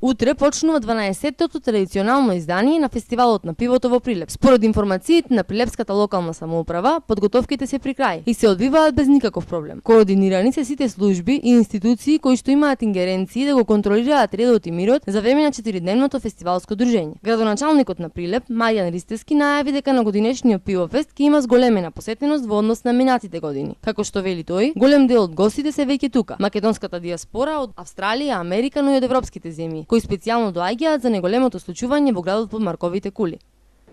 Утре почнува 12-тото традиционално издание на фестивалот на пивото во Прилеп. Според информациите на Прилепската локална самоуправа, подготовките се при крај и се одвиваат без никаков проблем. Координирани се сите служби и институции кои што имаат ингеренции да го контролираат редот и мирот за време на 4-дневното фестивалско дружење. Градоначалникот на Прилеп, Маријан Ристевски, најави дека на годинешниот пивофест ќе има зголемена посетеност во однос на минатите години. Како што вели тој, голем дел од гостите се веќе тука. Македонската диаспора од Австралија, Америка, но и од европските земји, кои специјално доаѓаат за неголемото случување во градот под Марковите кули.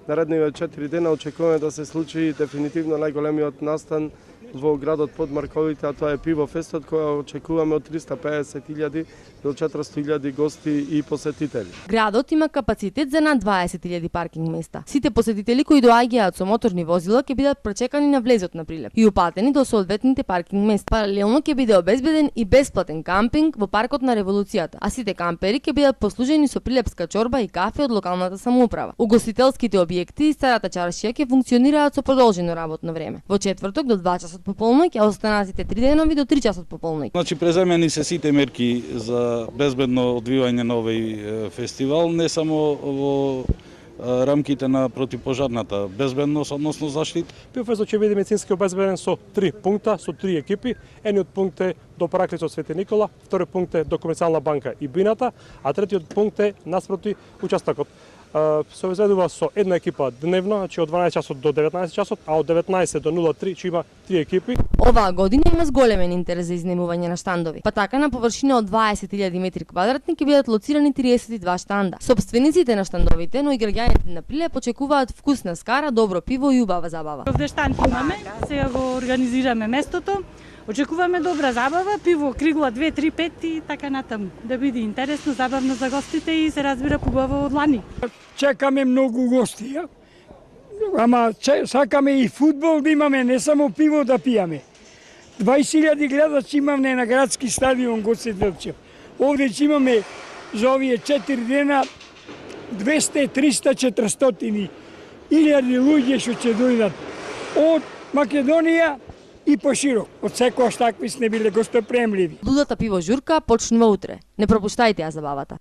Наредните 4 дена очекуваме да се случи дефинитивно најголемиот настан во градот под Марковите, а тоа е пивофестот кој очекуваме од 350.000 до 400.000 гости и посетители. Градот има капацитет за над 20.000 паркинг места. Сите посетители кои доаѓаат со моторни возила ќе бидат пречекани на влезот на Прилеп и упатени до соодветните паркинг места. Паралелно ќе биде обезбеден и бесплатен кампинг во паркот на Револуцијата, а сите кампери ќе бидат послужени со прилепска чорба и кафе од локалната самоуправа. Угостителските објекти и старата чаршија ќе функционираат со продолжено работно време. Во четврток до 2 часот пополноќ, а останатите 3 денови до 3 часот пополноќ. Значи преземени се сите мерки за безбедно одвивање на овој фестивал, не само во рамките на противпожарната безбедност, односно заштита. Пивофестот ќе биде медицински обезбеден со 3 пункта, со 3 екипи. Едниот пункт е до параклисот Свети Никола, втори пункт е до Комерцијална банка и Бината, а третиот пункт е наспроти участокот. Се изведува со една екипа дневно, значи од 12 часот до 19 часот, а од 19 до 03 ќе има 3 екипи. Оваа година има зголемен интерес за изнемување на штандови. Па така на површина од 20.000 метри квадратни ќе бидат лоцирани 32 штанда. Собствениците на штандовите, но и граѓаните на Прилеп очекуваат вкусна скара, добро пиво и убава забава. Овде штанд имаме, сега го организираме местото. Очекуваме добра забава, пиво, кригла 2, 3, 5 и така натаму. Да биде интересно, забавно за гостите и се разбира побаво од лани. Чекаме многу гости, ама сакаме и фудбал да имаме, не само пиво да пијаме. 20.000 гледачи имаме на градски стадион Гоце Делчев. Овде ќе имаме за овие 4 дена 200, 300, 400 илјади луѓе што ќе дојдат од Македонија и поширок. Од секојаш такви сме биле гостоприемливи. Лудата пиво журка почнува утре. Не пропуштајте ја забавата.